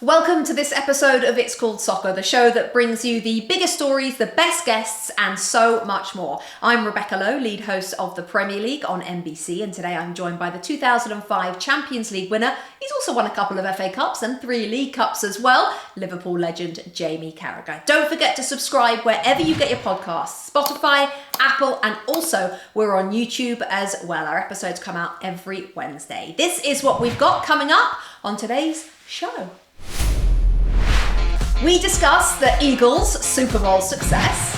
Welcome to this episode of It's Called Soccer, the show that brings you the biggest stories, the best guests, and so much more. I'm Rebecca Lowe, lead host of the Premier League on NBC, and today I'm joined by the 2005 Champions League winner. He's also won a couple of FA Cups and 3 League Cups as well, Liverpool legend Jamie Carragher. Don't forget to subscribe wherever you get your podcasts, Spotify, Apple, and also we're on YouTube as well. Our episodes come out every Wednesday. This is what we've got coming up on today's show. We discuss the Eagles' Super Bowl success.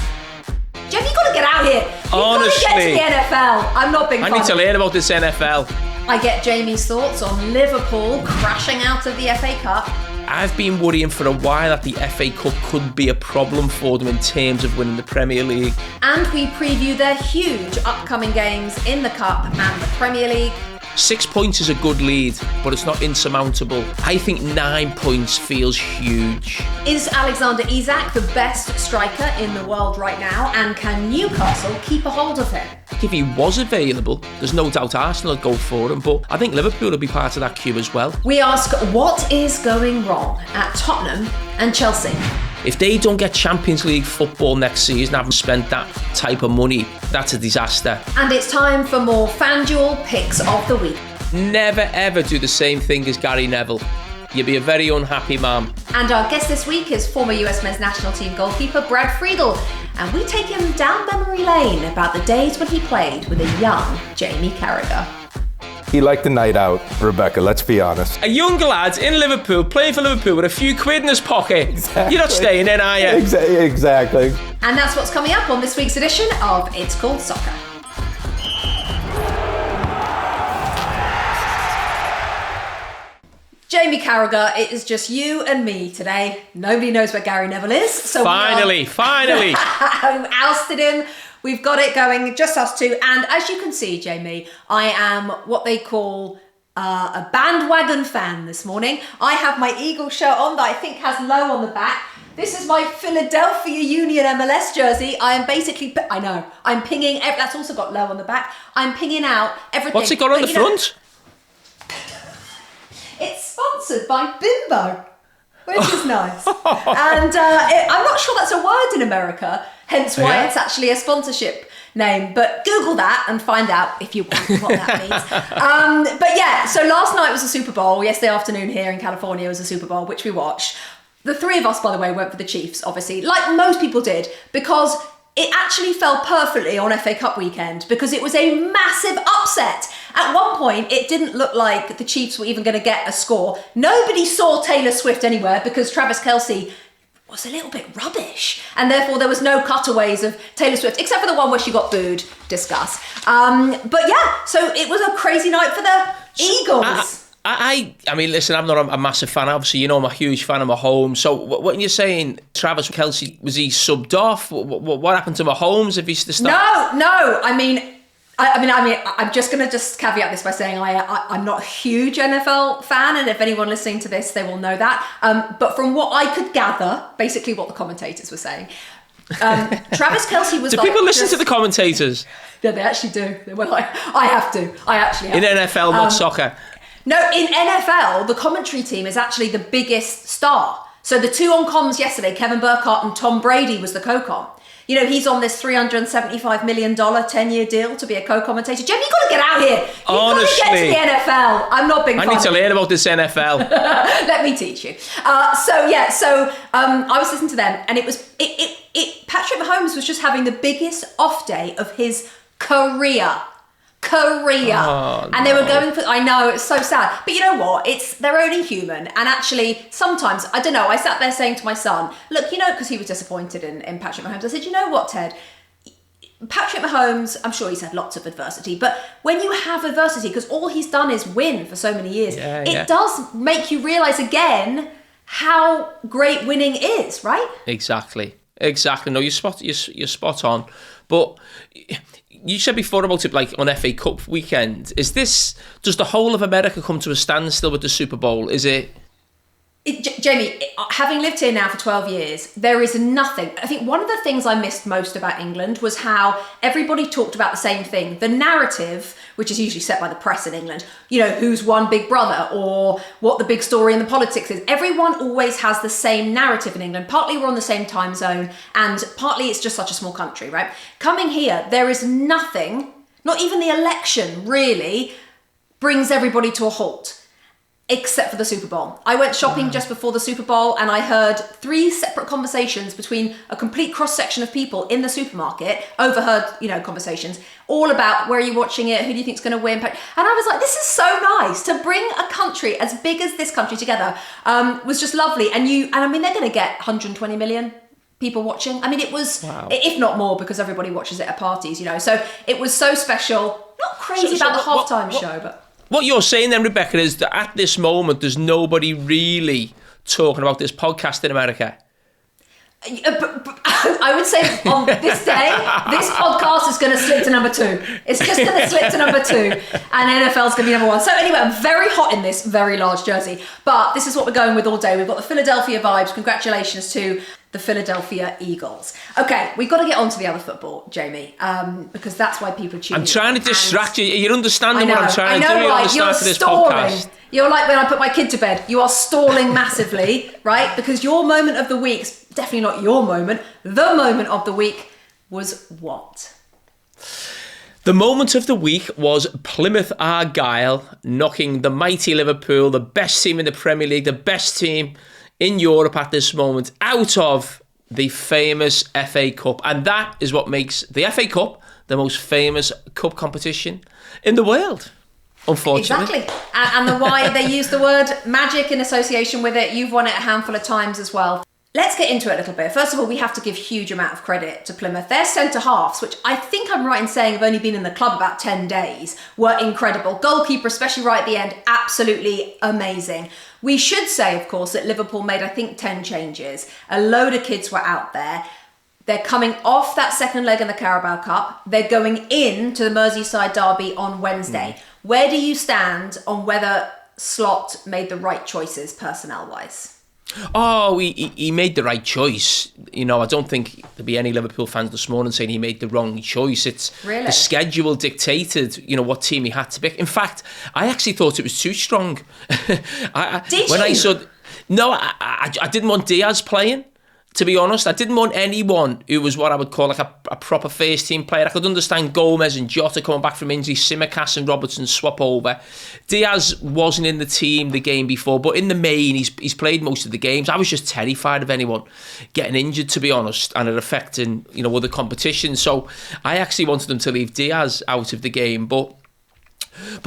Jeff, you got to get out here. You've Honestly, got to get to the NFL. I'm not being funny. I need to learn about this NFL. I get Jamie's thoughts on Liverpool crashing out of the FA Cup. I've been worrying for a while that the FA Cup could be a problem for them in terms of winning the Premier League. And we preview their huge upcoming games in the Cup and the Premier League. 6 points is a good lead, but it's not insurmountable. I think 9 points feels huge. Is Alexander Isak the best striker in the world right now? And can Newcastle keep a hold of him? If he was available, there's no doubt Arsenal would go for him, but I think Liverpool would be part of that queue as well. We ask what is going wrong at Tottenham and Chelsea. If they don't get Champions League football next season, having spent that type of money, that's a disaster. And it's time for more FanDuel picks of the week. Never ever do the same thing as Gary Neville. You'll be a very unhappy man. And our guest this week is former US men's national team goalkeeper Brad Friedel. And we take him down memory lane about the days when he played with a young Jamie Carragher. He liked the night out, Rebecca, let's be honest. A young lad in Liverpool, playing for Liverpool with a few quid in his pocket. Exactly. You're not staying in, are you? Exactly. And that's what's coming up on this week's edition of It's Called Soccer. Jamie Carragher, it is just you and me today. Nobody knows where Gary Neville is. So finally. Ousted him. We've got it going, just us two. And as you can see, Jamie, I am what they call a bandwagon fan this morning. I have my Eagles shirt on that I think has Lowe on the back. This is my Philadelphia Union MLS jersey. I am basically, I'm pinging, that's also got Lowe on the back. I'm pinging out everything. What's it got on the front? It's sponsored by Bimbo, which is nice. And I'm not sure that's a word in America, hence why it's actually a sponsorship name. But Google that and find out if you want what that means. But yeah, so last night was the Super Bowl. Yesterday afternoon here in California was the Super Bowl, which we watched. The three of us, by the way, went for the Chiefs, obviously, like most people did, because it actually fell perfectly on FA Cup weekend because it was a massive upset. At one point, it didn't look like the Chiefs were even going to get a score. Nobody saw Taylor Swift anywhere because Travis Kelce was a little bit rubbish. And therefore, there was no cutaways of Taylor Swift, except for the one where she got booed. Discuss. But yeah, so it was a crazy night for the Eagles. I mean, listen, I'm not a massive fan. Obviously, you know I'm a huge fan of Mahomes. So when you're saying Travis Kelce, was he subbed off? What happened to Mahomes if he's the start? No. I mean, I'm just going to caveat this by saying I'm not a huge NFL fan, and if anyone listening to this, they will know that. But from what I could gather, basically what the commentators were saying, Travis Kelce was. Do people listen to the commentators? Yeah, they actually do. Well, I have to. I actually have in NFL, not soccer. No, in NFL, the commentary team is actually the biggest star. So the two on comms yesterday, Kevin Burkhardt and Tom Brady was the co-com. You know, he's on this $375 million 10-year deal to be a co-commentator. Jim, you've got to get out here. You've got to get to the NFL. I'm not being funny. I need to learn about this NFL. Let me teach you. I was listening to them, and Patrick Mahomes was just having the biggest off day of his career. And they were going for, I know, it's so sad, but you know what, they're only human. And actually sometimes, I don't know, I sat there saying to my son, look, because he was disappointed in Patrick Mahomes, I said, you know what, Ted, Patrick Mahomes, I'm sure he's had lots of adversity, but when you have adversity, because all he's done is win for so many years, it does make you realise again how great winning is, right? Exactly. No, you're spot on. But you said before about it, like on FA Cup weekend. Does the whole of America come to a standstill with the Super Bowl? Is it? Jamie, having lived here now for 12 years, there is nothing. I think one of the things I missed most about England was how everybody talked about the same thing. The narrative, which is usually set by the press in England, who's won Big Brother or what the big story in the politics is. Everyone always has the same narrative in England. Partly we're on the same time zone and partly it's just such a small country, right? Coming here, there is nothing, not even the election really, brings everybody to a halt. Except for the Super Bowl. I went shopping just before the Super Bowl and I heard 3 separate conversations between a complete cross-section of people in the supermarket, overheard, conversations, all about where are you watching it, who do you think's going to win. And I was like, this is so nice to bring a country as big as this country together. Was just lovely. And I mean, they're going to get 120 million people watching. I mean, it was, if not more, because everybody watches it at parties, So it was so special. Not crazy about the halftime show, but... What you're saying then, Rebecca, is that at this moment, there's nobody really talking about this podcast in America. I would say on this day, this podcast is going to slip to number 2. It's just going to slip to number 2, and NFL's going to be number 1. So anyway, I'm very hot in this very large jersey, but this is what we're going with all day. We've got the Philadelphia vibes. Congratulations to the Philadelphia Eagles. Okay, we've got to get on to the other football, Jamie, because that's why people tune in. I'm trying to distract you. You're understanding what I'm trying to do. Right? You're this stalling. Podcast. You're like when I put my kid to bed. You are stalling massively, right? Because your moment of the week, definitely not your moment, the moment of the week was what? The moment of the week was Plymouth Argyle knocking the mighty Liverpool, the best team in the Premier League, the best team in Europe at this moment, out of the famous FA Cup. And that is what makes the FA Cup the most famous cup competition in the world, unfortunately. Exactly. And the why they use the word magic in association with it. You've won it a handful of times as well. Let's get into it a little bit. First of all, we have to give huge amount of credit to Plymouth. Their centre-halves, which I think I'm right in saying have only been in the club about 10 days, were incredible. Goalkeeper, especially right at the end, absolutely amazing. We should say, of course, that Liverpool made, I think, 10 changes. A load of kids were out there. They're coming off that second leg in the Carabao Cup. They're going into the Merseyside Derby on Wednesday. Where do you stand on whether Slot made the right choices personnel-wise? Oh, he made the right choice. I don't think there'll be any Liverpool fans this morning saying he made the wrong choice. It's really? The schedule dictated, what team he had to pick. In fact, I actually thought it was too strong. Did when you? I didn't want Diaz playing. To be honest, I didn't want anyone who was what I would call like a proper first team player. I could understand Gomez and Jota coming back from injury, Simicast and Robertson swap over. Diaz wasn't in the team the game before, but in the main, he's played most of the games. I was just terrified of anyone getting injured, to be honest, and it affecting other competitions. So I actually wanted them to leave Diaz out of the game, but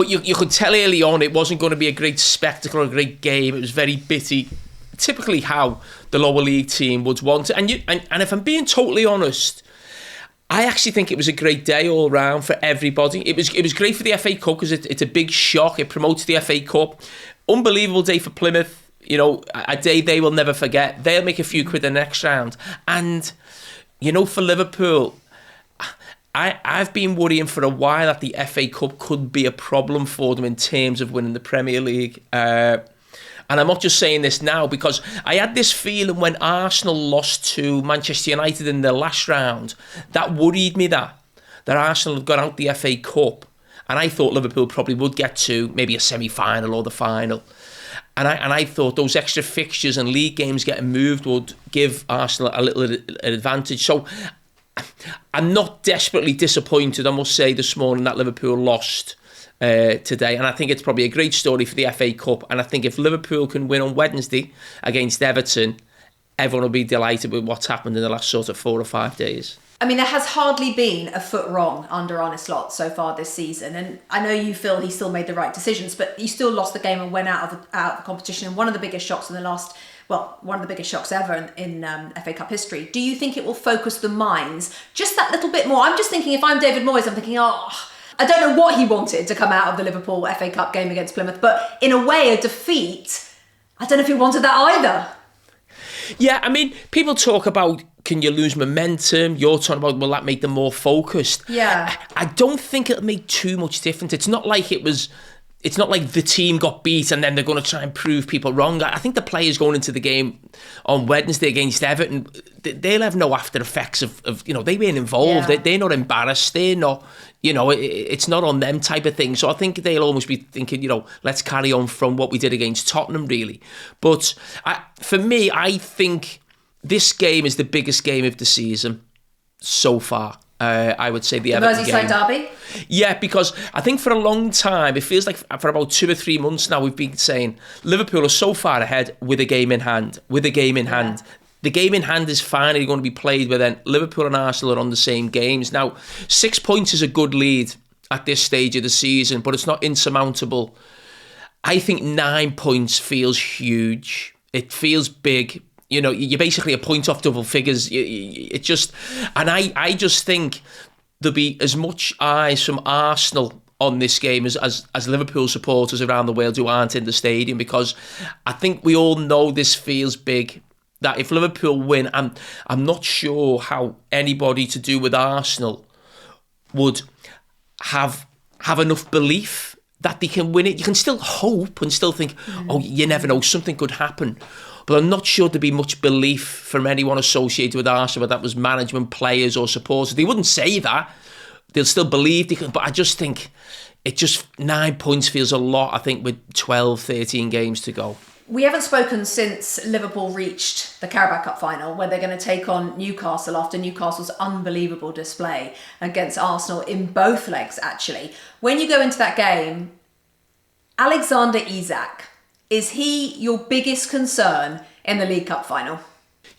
you could tell early on it wasn't going to be a great spectacle or a great game. It was very bitty. Typically how the lower league team would want it. And if I'm being totally honest, I actually think it was a great day all round for everybody. It was great for the FA Cup because it's a big shock. It promotes the FA Cup. Unbelievable day for Plymouth. A day they will never forget. They'll make a few quid the next round. And, for Liverpool, I've been worrying for a while that the FA Cup could be a problem for them in terms of winning the Premier League. And I'm not just saying this now because I had this feeling when Arsenal lost to Manchester United in the last round, that worried me that Arsenal had got out the FA Cup. And I thought Liverpool probably would get to maybe a semi-final or the final. And I thought those extra fixtures and league games getting moved would give Arsenal a little advantage. So I'm not desperately disappointed, I must say, this morning that Liverpool lost today, and I think it's probably a great story for the FA Cup. And I think if Liverpool can win on Wednesday against Everton, everyone will be delighted with what's happened in the last sort of 4 or 5 days. I mean, there has hardly been a foot wrong under Arne Slot so far this season, and I know you feel he still made the right decisions, but he still lost the game and went out of the competition in one of the biggest shocks in the last. Well, one of the biggest shocks ever in FA Cup history. Do you think it will focus the minds just that little bit more? I'm just thinking, if I'm David Moyes, I'm thinking, I don't know what he wanted to come out of the Liverpool FA Cup game against Plymouth, but in a way, a defeat, I don't know if he wanted that either. Yeah, I mean, people talk about, can you lose momentum? You're talking about, will that make them more focused? Yeah. I don't think it'll make too much difference. It's not like it was it's not like the team got beat and then they're going to try and prove people wrong. I think the players going into the game on Wednesday against Everton, they'll have no after effects of they weren't involved. Yeah. They're not embarrassed. They're not, it's not on them type of thing. So I think they'll almost be thinking, let's carry on from what we did against Tottenham, really. But for me, I think this game is the biggest game of the season so far. I would say the Everton Merseyside game. Derby? Yeah, because I think for a long time, it feels like for about 2 or 3 months now, we've been saying Liverpool are so far ahead with a game in hand. The game in hand is finally going to be played where then Liverpool and Arsenal are on the same games. Now, 6 points is a good lead at this stage of the season, but it's not insurmountable. I think 9 points feels huge. It feels big. You're basically a point off double figures. I just think there'll be as much eyes from Arsenal on this game as Liverpool supporters around the world who aren't in the stadium, because I think we all know this feels big. That if Liverpool win, I'm not sure how anybody to do with Arsenal would have enough belief that they can win it. You can still hope and still think, oh, you never know, something could happen. But I'm not sure there'd be much belief from anyone associated with Arsenal, whether that was management, players or supporters. They wouldn't say that. They'll still believe they can. But I just think 9 points feels a lot, I think, with 12, 13 games to go. We haven't spoken since Liverpool reached the Carabao Cup Final, where they're going to take on Newcastle after Newcastle's unbelievable display against Arsenal in both legs, actually. When you go into that game, Alexander Isak, is he your biggest concern in the League Cup Final?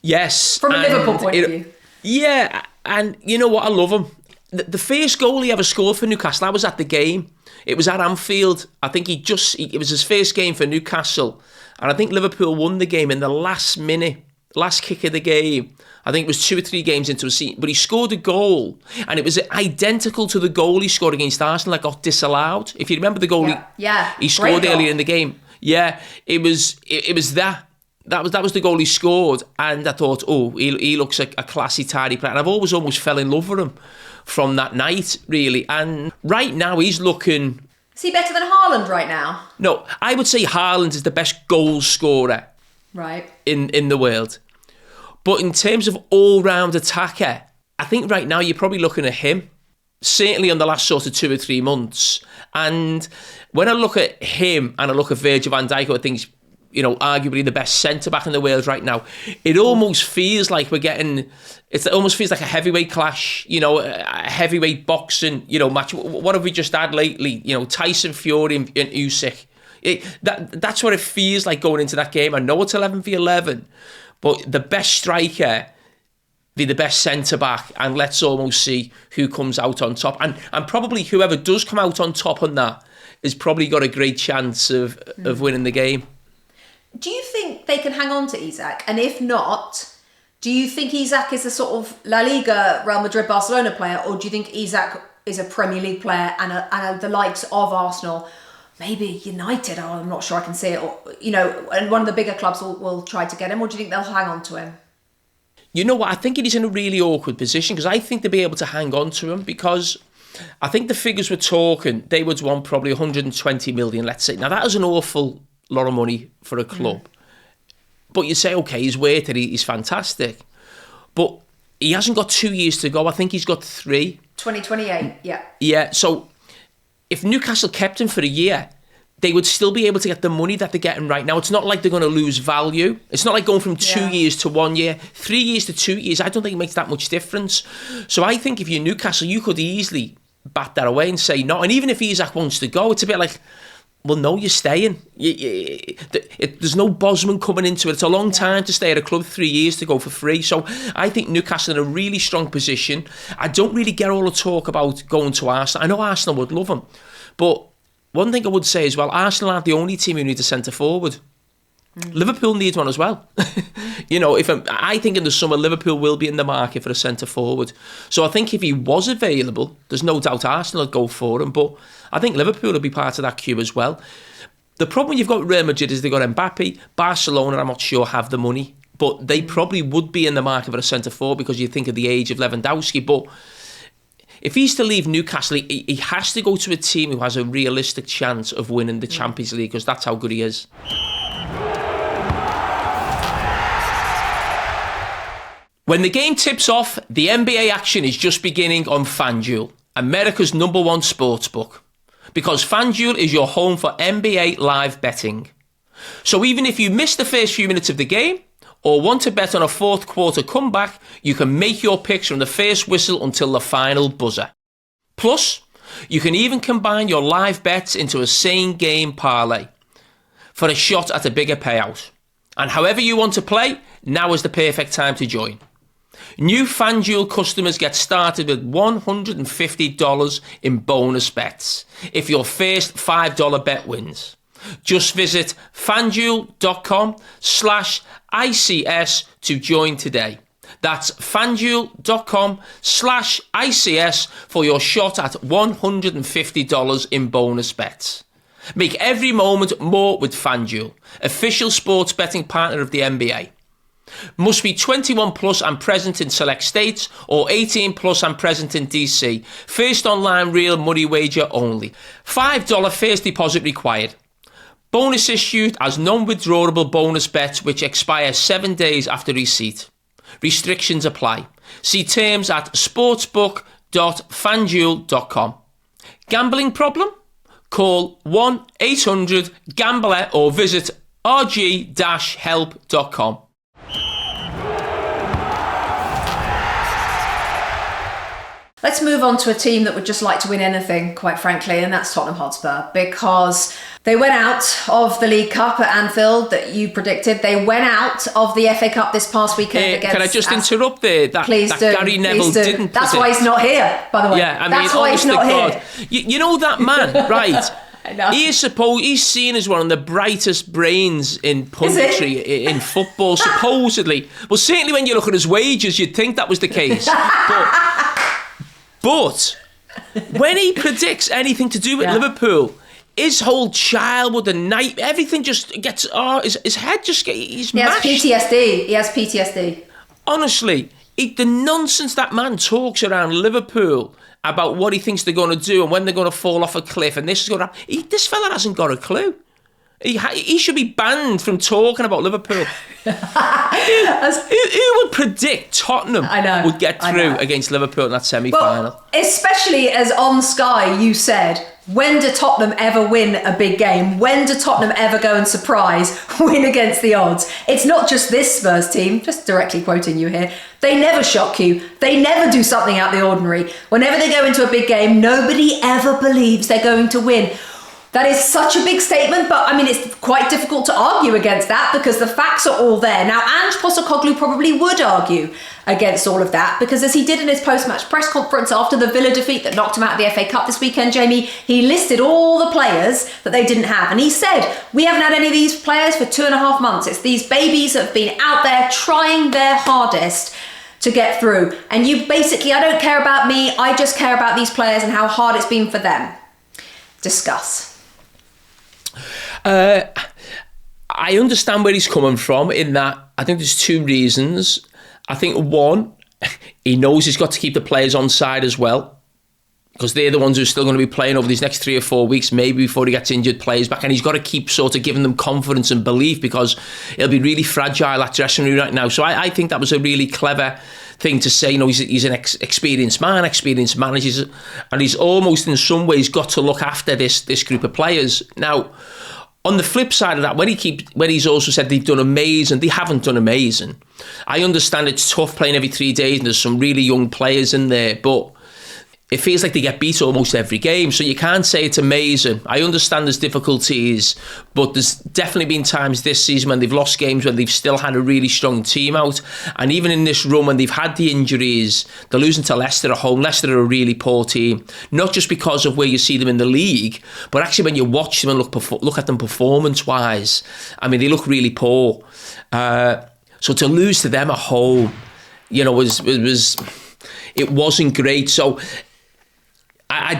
Yes. From a Liverpool point of view. Yeah, and you know what? I love him. The first goal he ever scored for Newcastle, I was at the game. It was at Anfield. I think it was his first game for Newcastle. And I think Liverpool won the game in the last minute, last kick of the game. I think it was 2 or 3 games into a season. But he scored a goal, and it was identical to the goal he scored against Arsenal that got disallowed. If you remember the goal he scored earlier in the game. Yeah, it was that. That was the goal he scored, and I thought, oh, he looks like a classy, tidy player. And I've always almost fell in love with him from that night, really. And right now he's looking... Is he better than Haaland right now? No, I would say Haaland is the best goal scorer in the world. But in terms of all-round attacker, I think right now you're probably looking at him. Certainly on the last sort of 2 or 3 months. And when I look at him and I look at Virgil van Dijk, who I think is, arguably the best centre-back in the world right now, it almost feels like it almost feels like a heavyweight clash, a heavyweight boxing, match. What have we just had lately? Tyson Fury and Usyk. That's what it feels like going into that game. I know it's 11v11, but the best striker be the best centre-back, and let's almost see who comes out on top. And probably whoever does come out on top on that has probably got a great chance of winning the game. Do you think they can hang on to Isak? And if not, do you think Isak is a sort of La Liga, Real Madrid, Barcelona player, or do you think Isak is a Premier League player and the likes of Arsenal, maybe United, I'm not sure I can see it, or, and one of the bigger clubs will try to get him, or do you think they'll hang on to him? You know what? I think he's in a really awkward position, because I think they'll be able to hang on to him, because I think the figures we're talking, they would want probably 120 million, let's say. Now, that is an awful lot of money for a club. But you say, okay, he's worth it, he's fantastic. But he hasn't got 2 years to go. I think he's got 3. 2028, yeah. Yeah, so if Newcastle kept him for a year, they would still be able to get the money that they're getting right now. It's not like they're going to lose value. It's not like going from 2 years to 1 year. 3 years to 2 years, I don't think it makes that much difference. So I think if you're Newcastle, you could easily bat that away and say no. And even if Isak wants to go, it's a bit like, well, no, you're staying. There's no Bosman coming into it. It's a long time to stay at a club, 3 years to go for free. So I think Newcastle in a really strong position. I don't really get all the talk about going to Arsenal. I know Arsenal would love him. But one thing I would say is, well, Arsenal aren't the only team who need a centre-forward. Liverpool needs one as well. I think in the summer, Liverpool will be in the market for a centre-forward. So I think if he was available, there's no doubt Arsenal would go for him. But I think Liverpool will be part of that queue as well. The problem you've got with Real Madrid is they've got Mbappe. Barcelona, I'm not sure, have the money. But they probably would be in the market for a centre-forward, because you think of the age of Lewandowski. But if he's to leave Newcastle, he has to go to a team who has a realistic chance of winning the Champions League, because that's how good he is. When the game tips off, the NBA action is just beginning on FanDuel, America's #1 sportsbook. Because FanDuel is your home for NBA live betting. So even if you miss the first few minutes of the game, or want to bet on a fourth quarter comeback, you can make your picks from the first whistle until the final buzzer. Plus, you can even combine your live bets into a same-game parlay for a shot at a bigger payout. And however you want to play, now is the perfect time to join. New FanDuel customers get started with $150 in bonus bets if your first $5 bet wins. Just visit fanduel.com/ICS to join today. That's fanduel.com/ICS for your shot at $150 in bonus bets. Make every moment more with FanDuel, official sports betting partner of the NBA. Must be 21 plus and present in select states, or 18 plus and present in DC. First online real money wager only. $5 first deposit required. Bonus issued as non-withdrawable bonus bets which expire 7 days after receipt. Restrictions apply. See terms at sportsbook.fanduel.com. Gambling problem? Call 1-800-GAMBLER or visit rg-help.com. Let's move on to a team that would just like to win anything, quite frankly, and that's Tottenham Hotspur, because they went out of the League Cup at Anfield that you predicted. They went out of the FA Cup this past weekend against... Can I just interrupt there? Please do. Gary Neville didn't That's predict. why he's not here, by the way. Yeah, I mean, that's why he's not here. You know that man, right? No. He's seen as one of the brightest brains in punditry in football, supposedly. Well, certainly when you look at his wages, you'd think that was the case. But when he predicts anything to do with Liverpool, his whole childhood and night, everything just gets... his head just gets... He has PTSD. He has PTSD. Honestly, the nonsense that man talks around Liverpool about what he thinks they're going to do and when they're going to fall off a cliff and this is going to happen. This fella hasn't got a clue. He should be banned from talking about Liverpool. Who would predict Tottenham would get through against Liverpool in that semi-final? Well, especially as on Sky you said, when do Tottenham ever win a big game? When do Tottenham ever go and surprise win against the odds? It's not just this Spurs team, just directly quoting you here. They never shock you. They never do something out of the ordinary. Whenever they go into a big game, nobody ever believes they're going to win. That is such a big statement, but I mean, it's quite difficult to argue against that because the facts are all there. Now, Ange Postecoglou probably would argue against all of that because as he did in his post-match press conference after the Villa defeat that knocked him out of the FA Cup this weekend, Jamie, he listed all the players that they didn't have. And he said, we haven't had any of these players for 2.5 months. It's these babies that have been out there trying their hardest to get through. And you basically, I don't care about me, I just care about these players and how hard it's been for them. Discuss. I understand where he's coming from in that I think there's two reasons. I think one, he knows he's got to keep the players on side as well because they're the ones who are still going to be playing over these next 3 or 4 weeks, maybe before he gets injured players back, and he's got to keep sort of giving them confidence and belief because it'll be really fragile, that dressing room right now. So I think that was a really clever thing to say. You know, he's an experienced man, experienced manager, and he's almost in some ways got to look after this group of players. Now, on the flip side of that, when he's also said they've done amazing, they haven't done amazing. I understand it's tough playing every 3 days and there's some really young players in there, but it feels like they get beat almost every game, so you can't say it's amazing. I understand there's difficulties, but there's definitely been times this season when they've lost games when they've still had a really strong team out, and even in this run when they've had the injuries, they're losing to Leicester at home. Leicester are a really poor team, not just because of where you see them in the league, but actually when you watch them and look at them performance-wise, I mean, they look really poor. So to lose to them at home, you know, it wasn't great. So I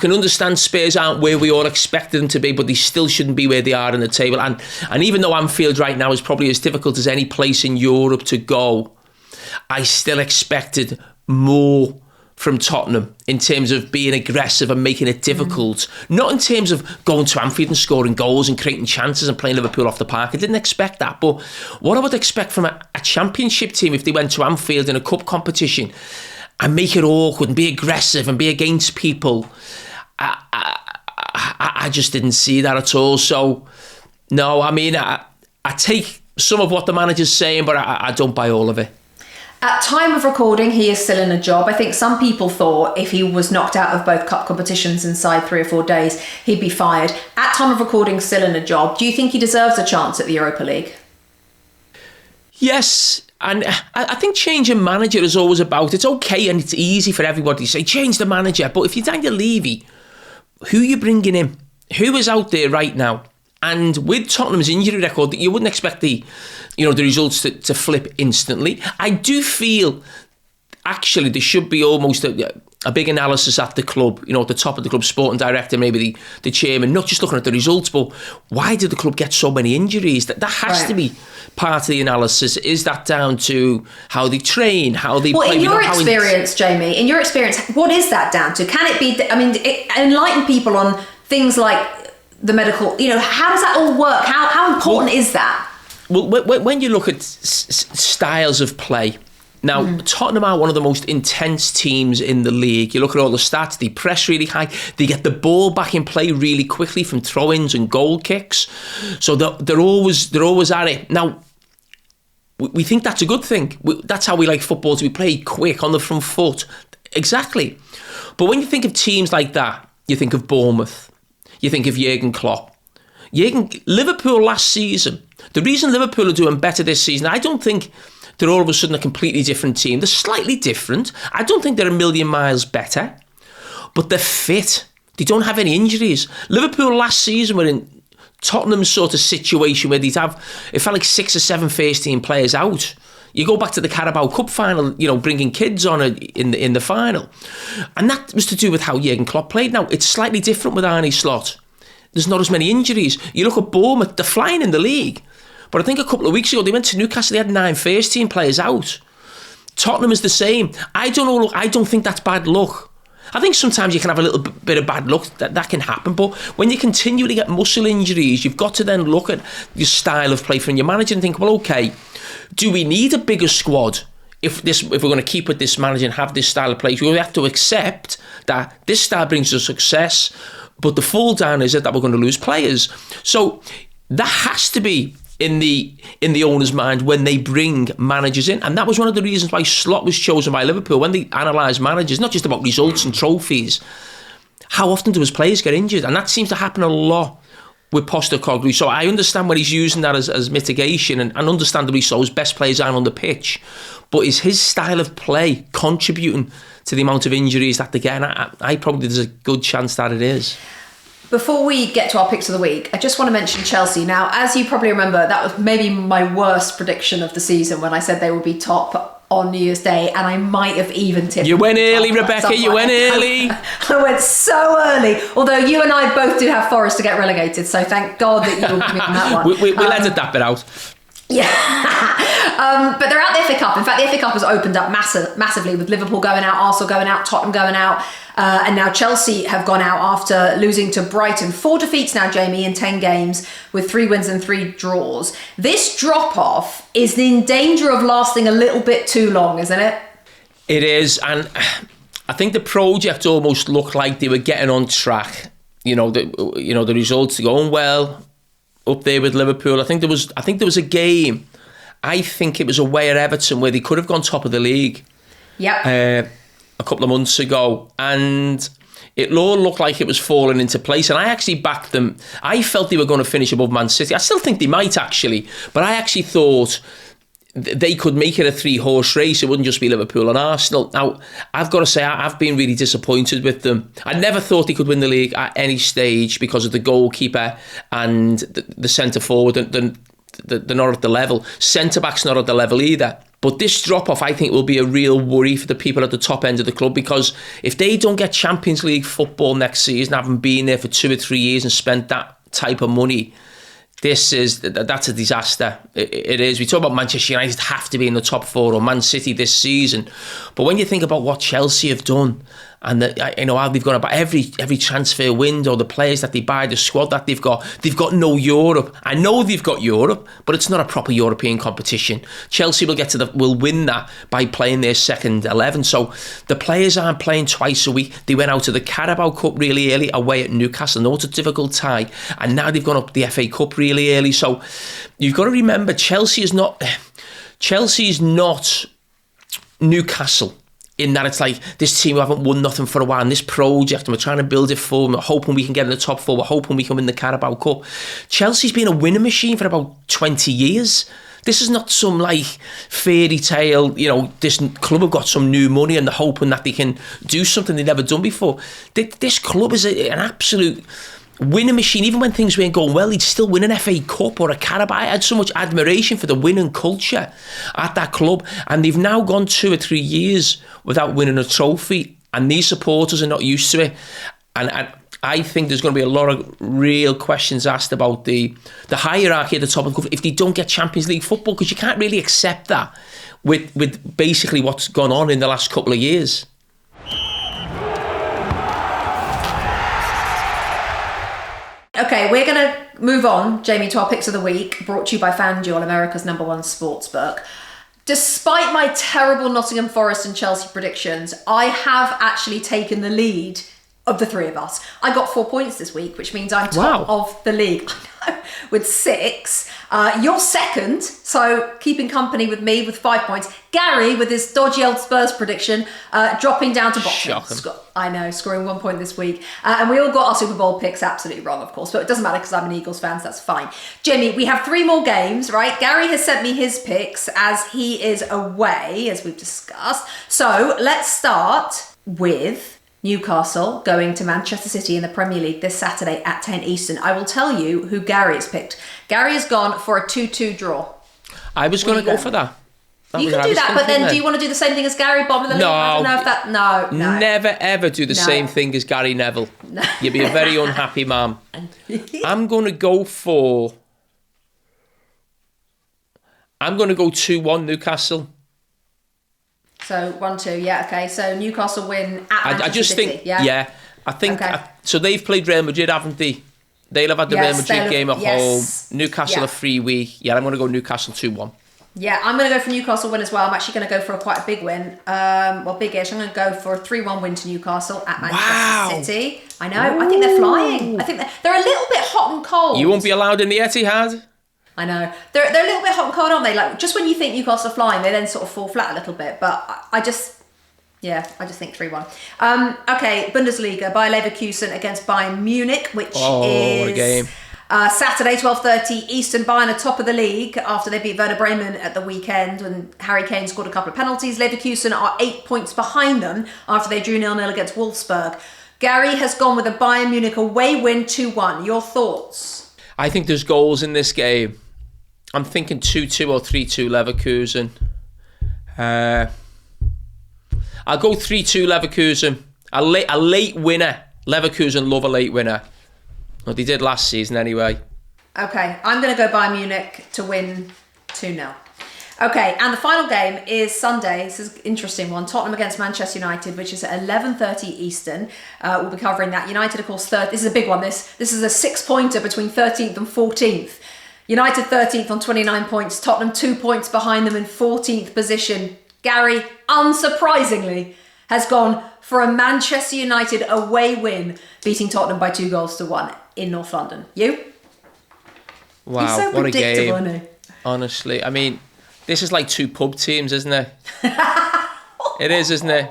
can understand Spurs aren't where we all expected them to be, but they still shouldn't be where they are in the table. And even though Anfield right now is probably as difficult as any place in Europe to go, I still expected more from Tottenham in terms of being aggressive and making it difficult. Not in terms of going to Anfield and scoring goals and creating chances and playing Liverpool off the park. I didn't expect that. But what I would expect from a championship team if they went to Anfield in a cup competition and make it awkward and be aggressive and be against people, I just didn't see that at all. So, no, I mean, I take some of what the manager's saying, but I don't buy all of it. At time of recording, he is still in a job. I think some people thought if he was knocked out of both cup competitions inside 3 or 4 days, he'd be fired. At time of recording, still in a job. Do you think he deserves a chance at the Europa League? Yes, and I think changing manager is always about, it's okay and it's easy for everybody to say, change the manager. But if you're Daniel Levy, who are you bringing in? Who is out there right now? And with Tottenham's injury record, you wouldn't expect the results to flip instantly. I do feel, actually, there should be almost a big analysis at the club, at the top of the club, sporting director, maybe the chairman, not just looking at the results, but why did the club get so many injuries? That has to be part of the analysis. Is that down to how they train, how they play? In your experience, Jamie, what is that down to? Can it be, enlighten people on things like the medical, how does that all work? How important is that? Well, when you look at styles of play, now Tottenham are one of the most intense teams in the league. You look at all the stats, they press really high, they get the ball back in play really quickly from throw-ins and goal kicks. So they're always at it. Now, we think that's a good thing. That's how we like football to be played, quick, on the front foot. Exactly. But when you think of teams like that, you think of Bournemouth. You think of Jurgen Klopp. Liverpool last season, the reason Liverpool are doing better this season, I don't think they're all of a sudden a completely different team. They're slightly different. I don't think they're a million miles better, but they're fit. They don't have any injuries. Liverpool last season were in Tottenham's sort of situation where it felt like 6 or 7 first team players out. You go back to the Carabao Cup Final, bringing kids on in the final. And that was to do with how Jurgen Klopp played. Now, it's slightly different with Arne Slot. There's not as many injuries. You look at Bournemouth, they're flying in the league. But I think a couple of weeks ago, they went to Newcastle, they had 9 first team players out. Tottenham is the same. I don't think that's bad luck. I think sometimes you can have a little bit of bad luck, that can happen, but when you continually get muscle injuries, you've got to then look at your style of play from your manager and think, well, okay, do we need a bigger squad if we're going to keep with this manager and have this style of play? We have to accept that this style brings us success, but the fall down is that we're going to lose players. So that has to be in the owner's mind when they bring managers in. And that was one of the reasons why Slot was chosen by Liverpool. When they analyse managers, not just about results and trophies, how often do his players get injured? And that seems to happen a lot with Postecoglou. So I understand when he's using that as mitigation, and understandably so, his best players aren't on the pitch. But is his style of play contributing to the amount of injuries that they get? And I probably there's a good chance that it is. Before we get to our picks of the week, I just want to mention Chelsea. Now, as you probably remember, that was maybe my worst prediction of the season when I said they would be top on New Year's Day, and I might have even tipped. You went early, Rebecca. You went early. I went so early. Although you and I both do have Forest to get relegated, so thank God that you were with me on that one. We'll edit that bit out. Yeah. But they're out the FA Cup. In fact, the FA Cup has opened up massively with Liverpool going out, Arsenal going out, Tottenham going out. And now Chelsea have gone out after losing to Brighton. 4 defeats now, Jamie, in 10 games with 3 wins and 3 draws. This drop-off is in danger of lasting a little bit too long, isn't it? It is. And I think the project almost looked like they were getting on track. The results are going well up there with Liverpool. I think there was a game. I think it was away at Everton where they could have gone top of the league. Yep. A couple of months ago, and it all looked like it was falling into place, and I actually backed them. I felt they were going to finish above Man City. I still think they might actually, but I actually thought they could make it a 3-horse race. It wouldn't just be Liverpool and Arsenal. Now, I've got to say, I've been really disappointed with them. I never thought they could win the league at any stage because of the goalkeeper and the centre forward. They're not at the level. Centre back's not at the level either. But this drop-off, I think, will be a real worry for the people at the top end of the club, because if they don't get Champions League football next season, having been there for 2 or 3 years and spent that type of money, That's a disaster. It is. We talk about Manchester United have to be in the top 4 or Man City this season, but when you think about what Chelsea have done and how they've gone about every transfer window, the players that they buy, the squad that they've got no Europe. I know they've got Europe, but it's not a proper European competition. Chelsea will win that by playing their second 11. So the players aren't playing twice a week. They went out to the Carabao Cup really early away at Newcastle. No, it's a difficult tie, and now they've gone up the FA Cup really early. So you've got to remember, Chelsea's not Newcastle, in that it's like this team who haven't won nothing for a while, and this project, and we're trying to build it forward, we're hoping we can get in the top 4, we're hoping we can win the Carabao Cup. Chelsea's been a winning machine for about 20 years. This is not some like fairy tale, this club have got some new money and they're hoping that they can do something they've never done before. This club is an absolute winning machine. Even when things weren't going well, he'd still win an FA Cup or a Carabao. I had so much admiration for the winning culture at that club, and they've now gone 2 or 3 years without winning a trophy, and these supporters are not used to it. And I think there's going to be a lot of real questions asked about the hierarchy at the top of the club if they don't get Champions League football, because you can't really accept that with basically what's gone on in the last couple of years. Okay, we're going to move on, Jamie, to our picks of the week, brought to you by FanDuel, America's #1 sportsbook. Despite my terrible Nottingham Forest and Chelsea predictions, I have actually taken the lead of the 3 of us. I got 4 points this week, which means I'm top of the league. I know, with 6. You're second, so keeping company with me with 5 points. Gary, with his dodgy old Spurs prediction, dropping down to bottom. I know, scoring 1 point this week. And we all got our Super Bowl picks absolutely wrong, of course, but it doesn't matter because I'm an Eagles fan, so that's fine. Jimmy, we have 3 more games, right? Gary has sent me his picks as he is away, as we've discussed. So let's start with Newcastle going to Manchester City in the Premier League this Saturday at 10 Eastern. I will tell you who Gary has picked. Gary has gone for a 2-2 draw. I was going to go for that. You can do that, but then do you want to do the same thing as Gary, bottom of the league? I don't know if that... No. Never ever do the same thing as Gary Neville. No. You'd be a very unhappy man. I'm going to go 2-1 Newcastle. So 1-2, yeah, okay. So Newcastle win at Manchester I just City, think, yeah. I think, okay. So they've played Real Madrid, haven't they? They'll have had the Real Madrid game at home. Newcastle a free week. Yeah, I'm going to go Newcastle 2-1. Yeah, I'm going to go for Newcastle win as well. I'm actually going to go for quite a big win. Big-ish. I'm going to go for a 3-1 win to Newcastle at Manchester City. I know. Ooh. I think they're flying. I think they're a little bit hot and cold. You won't be allowed in the Etihad. I know. They're a little bit hot and cold, aren't they? Like, just when you think Newcastle are flying, they then sort of fall flat a little bit. But I just think 3-1. Okay, Bundesliga, Bayer Leverkusen against Bayern Munich, which is what a game. Saturday, 12:30 Eastern. Bayern are top of the league after they beat Werder Bremen at the weekend when Harry Kane scored a couple of penalties. Leverkusen are 8 points behind them after they drew 0-0 against Wolfsburg. Gary has gone with a Bayern Munich away win 2-1. Your thoughts? I think there's goals in this game. I'm thinking 2-2 or 3-2 Leverkusen. I'll go 3-2 Leverkusen. A late winner. Leverkusen love a late winner. Well, they did last season anyway. Okay, I'm going to go Bayern Munich to win 2-0. Okay, and the final game is Sunday. This is an interesting one. Tottenham against Manchester United, which is at 11:30 Eastern. We'll be covering that. United, of course, third. This is a big one. This is a 6-pointer between 13th and 14th. United 13th on 29 points. Tottenham 2 points behind them in 14th position. Gary, unsurprisingly, has gone for a Manchester United away win, beating Tottenham by 2-1 in North London. You? Wow, he's so what a game. Isn't he? Honestly, I mean, this is like 2 pub teams, isn't it? It is, isn't it?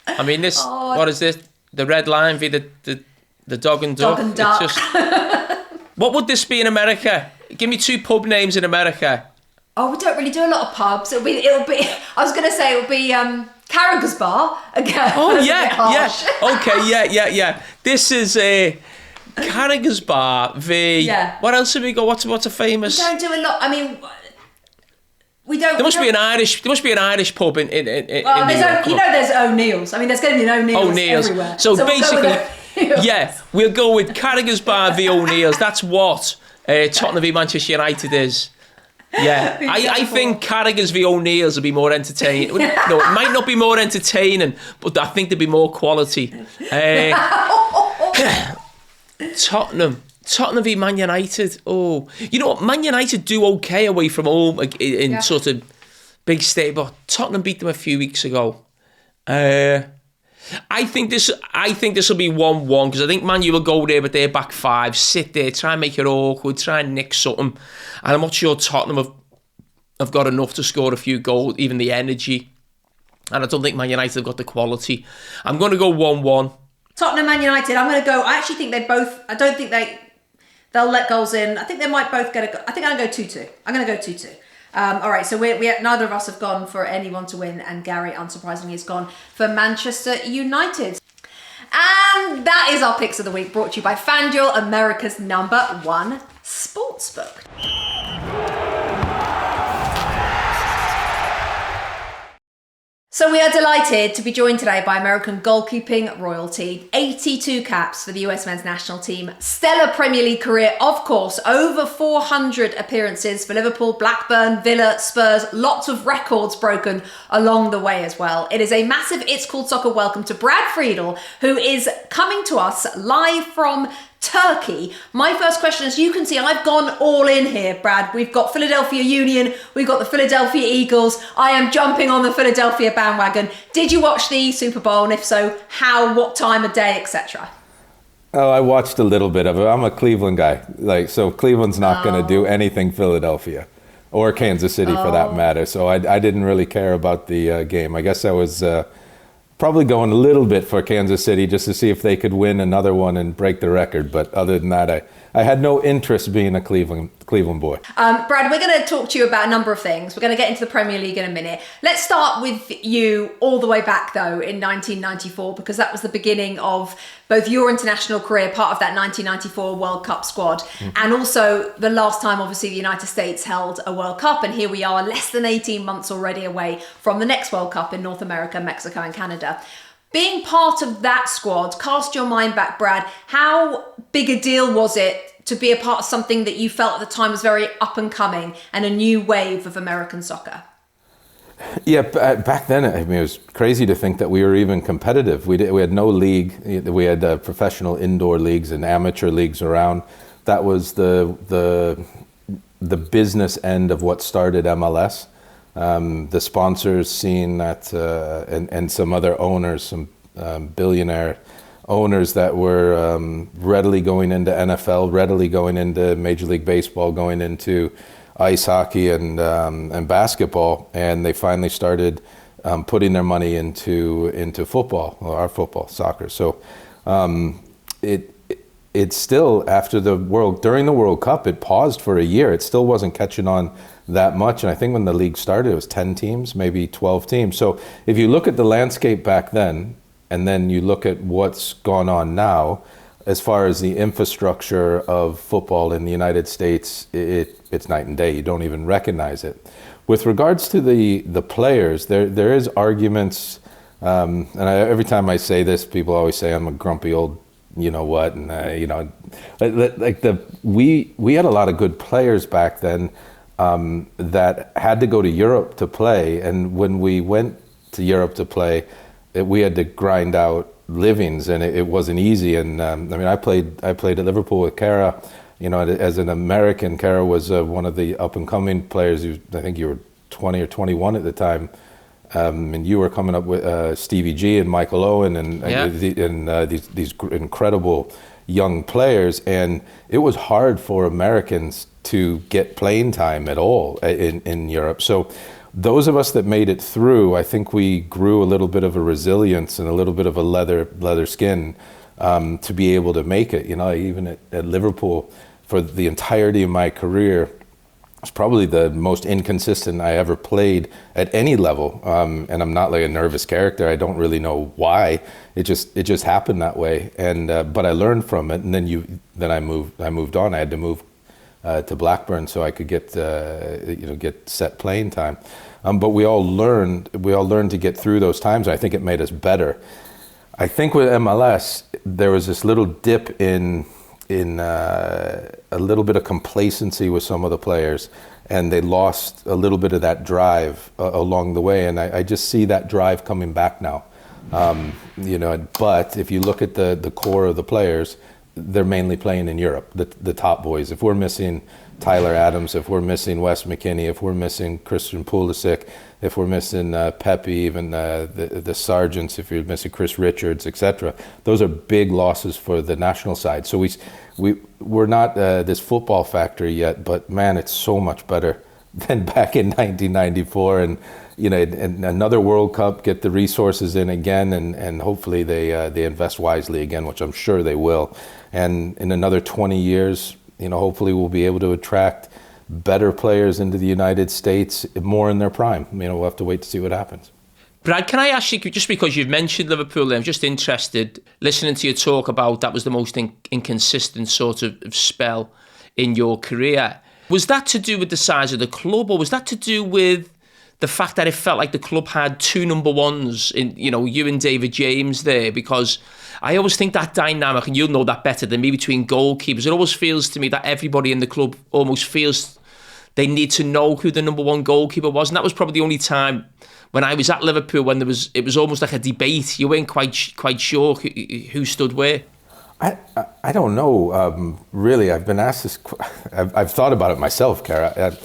I mean, this. What is this? The Red Lion v the Dog and Duck. Dog and Duck. It's just, what would this be in America? Give me 2 pub names in America. Oh, we don't really do a lot of pubs. It'll be. I was going to say it'll be Carragher's Bar again. Oh yeah. Okay, yeah. This is a Carragher's Bar v. Yeah. What else have we got? What's a famous? We don't do a lot. I mean, we don't. There must be an Irish pub in. Well, there's O'Neill's. I mean, there's going to be an O'Neill's everywhere. So basically, we'll go with Carragher's Bar v O'Neill's. That's what Tottenham v Manchester United is. Yeah, I think Carragher's v O'Neill's will be more entertaining. No, it might not be more entertaining, but I think there'd be more quality. Tottenham v Man United. Oh, you know what? Man United do okay away from home in sort of big state, but Tottenham beat them a few weeks ago. I think this will be 1-1 because I think Man U will go there with their back five, sit there, try and make it awkward, try and nick something. And I'm not sure Tottenham have got enough to score a few goals, even the energy. And I don't think Man United have got the quality. I'm going to go 1-1. Tottenham, Man United. I'm going to go. I actually think they both. I don't think they'll let goals in. I think they might both get a goal. I think I'm going to go 2-2. I'm going to go 2-2. All right, so we neither of us have gone for anyone to win, and Gary, unsurprisingly, has gone for Manchester United. And that is our picks of the week, brought to you by FanDuel, America's #1 sportsbook. So we are delighted to be joined today by American goalkeeping royalty. 82 caps for the US men's national team. Stellar Premier League career, of course. Over 400 appearances for Liverpool, Blackburn, Villa, Spurs. Lots of records broken along the way as well. It is a massive It's Called Soccer welcome to Brad Friedel, who is coming to us live from Turkey. My first question, as you can see, I've gone all in here, Brad. We've got Philadelphia Union, we've got the Philadelphia Eagles. I am jumping on the Philadelphia bandwagon. Did you watch the Super Bowl? And if so, how, what time of day, etc.? Oh, I watched a little bit of it. I'm a Cleveland guy. So Cleveland's not going to do anything Philadelphia or Kansas City for that matter. So I didn't really care about the game. I guess I was probably going a little bit for Kansas City just to see if they could win another one and break the record. But other than that, I had no interest being a Cleveland boy. Brad, we're going to talk to you about a number of things. We're going to get into the Premier League in a minute. Let's start with you all the way back, though, in 1994, because that was the beginning of both your international career, part of that 1994 World Cup squad, and also the last time, obviously, the United States held a World Cup. And here we are, less than 18 months already away from the next World Cup in North America, Mexico and Canada. Being part of that squad, cast your mind back, Brad, how big a deal was it to be a part of something that you felt at the time was very up and coming and a new wave of American soccer? Yeah, back then, I mean, it was crazy to think that we were even competitive. We had no league. We had professional indoor leagues and amateur leagues around. That was the business end of what started MLS. The sponsors seeing that, and some other owners, some billionaire owners that were readily going into NFL, readily going into Major League Baseball, going into ice hockey and basketball, and they finally started putting their money into football, or our football, soccer. So it still, during the World Cup, it paused for a year. It still wasn't catching on that much, and I think when the league started, it was 10 teams, maybe 12 teams. So if you look at the landscape back then, and then you look at what's gone on now, as far as the infrastructure of football in the United States, it's night and day. You don't even recognize it. With regards to the players, there is arguments, and every time I say this, people always say I'm a grumpy old you-know-what, and we had a lot of good players back then that had to go to Europe to play, and when we went to Europe to play, we had to grind out livings, and it wasn't easy. And I mean, I played at Liverpool with Carragher. As an American, Carragher was one of the up and coming players. I think you were 20 or 21 at the time, and you were coming up with Stevie G and Michael Owen and these incredible young players. And it was hard for Americans to get playing time at all in Europe. So those of us that made it through, I think we grew a little bit of a resilience and a little bit of a leather skin to be able to make it. Even at Liverpool, for the entirety of my career, it's probably the most inconsistent I ever played at any level. And I'm not like a nervous character. I don't really know why. It just happened that way. And but I learned from it. And then I moved on. I had to move to Blackburn so I could get set playing time. But we all learned to get through those times. I think it made us better. I think with MLS there was this little dip in in a little bit of complacency with some of the players, and they lost a little bit of that drive along the way. And I just see that drive coming back now. But if you look at the core of the players, they're mainly playing in Europe, the top boys. If we're missing Tyler Adams, if we're missing Wes McKennie, if we're missing Christian Pulisic, if we're missing Pepe, even the Sargents, if you're missing Chris Richards, etc., those are big losses for the national side. So we're not this football factory yet, but man, it's so much better than back in 1994. And and another World Cup, get the resources in again, and hopefully they invest wisely again, which I'm sure they will. And in another 20 years, hopefully we'll be able to attract better players into the United States more in their prime. We'll have to wait to see what happens. Brad, can I ask you, just because you've mentioned Liverpool, I'm just interested, listening to you talk about that was the most inconsistent sort of spell in your career. Was that to do with the size of the club, or was that to do with the fact that it felt like the club had two number ones in, you and David James there? Because I always think that dynamic, and you'll know that better than me, between goalkeepers, it always feels to me that everybody in the club almost feels they need to know who the number one goalkeeper was. And that was probably the only time when I was at Liverpool when it was almost like a debate. You weren't quite sure who stood where. I don't know, really. I've been asked this. I've thought about it myself, Cara.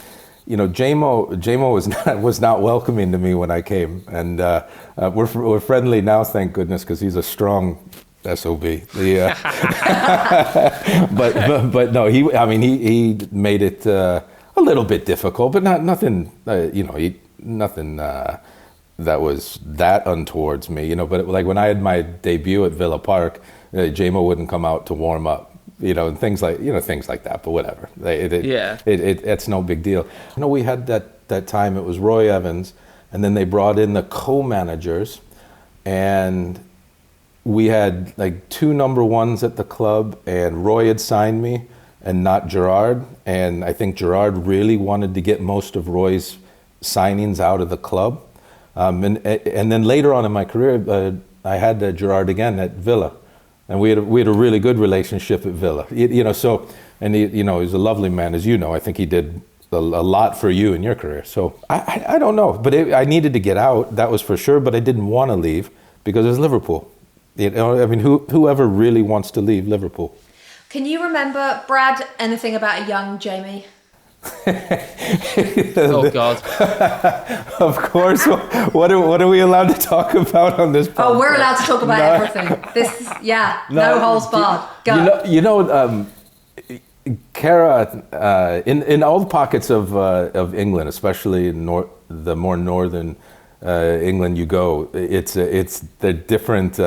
Jamo was not welcoming to me when I came, and we're friendly now, thank goodness, because he's a strong SOB. But no, he made it a little bit difficult, but nothing. Nothing that was that untowards me. But like when I had my debut at Villa Park, Jamo wouldn't come out to warm up. And things like that, but whatever. It's no big deal. We had that time, it was Roy Evans, and then they brought in the co-managers, and we had like two number ones at the club, and Roy had signed me and not Gerrard, and I think Gerrard really wanted to get most of Roy's signings out of the club. And then later on in my career, I had Gerrard again at Villa. And we had a really good relationship at Villa, So, and he was a lovely man, as you know. I think he did a lot for you in your career. So I don't know, but I needed to get out. That was for sure. But I didn't want to leave because it's Liverpool. Whoever really wants to leave Liverpool. Can you remember, Brad, anything about a young Jamie? Oh God! Of course. What are we allowed to talk about on this podcast? Oh, we're allowed to talk about everything. No holds barred. Go. Cara, in all the pockets of England, especially in the more northern England you go, they're different.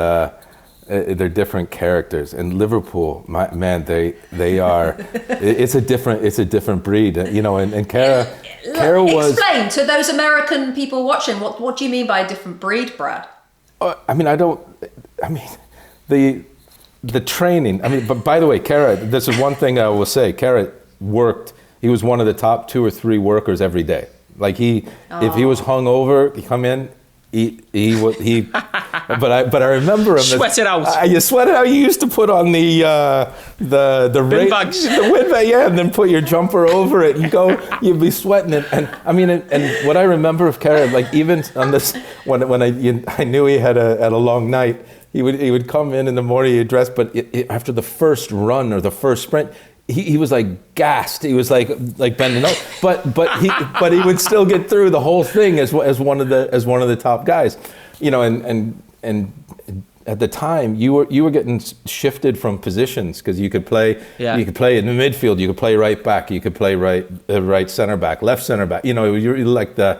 They're different characters. And Liverpool, they are. It's a different breed. And Cara was. Explain to those American people watching. What do you mean by a different breed, Brad? The training. But by the way, Cara, this is one thing I will say. Cara worked. He was one of the top 2 or 3 workers every day. Like if he was hungover, he'd come in. But I remember him. Sweat it out. You sweat it out. You used to put on the wind bags, the wind bag, and then put your jumper over it and go. You'd be sweating it, and what I remember of Cara, like even on this when I knew he had a long night, he would come in the morning, he'd dress, but after the first run or the first sprint. He was like gassed. He was like bending over, but he would still get through the whole thing as one of the top guys, and at the time you were getting shifted from positions because you could play in the midfield, you could play right back, you could play right center back, left center back. You're like the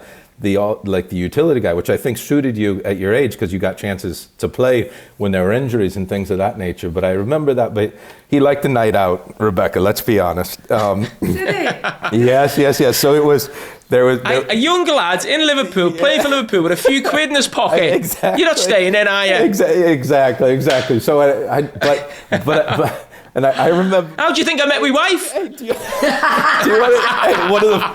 utility guy, which I think suited you at your age because you got chances to play when there were injuries and things of that nature. But I remember that. But he liked the night out, Rebecca. Let's be honest. Did he? Yes. So it was. There was a young lad in Liverpool playing for Liverpool with a few quid in his pocket. Exactly. You're not staying in, are you? Exactly. So but. And I remember. How do you think I met my wife?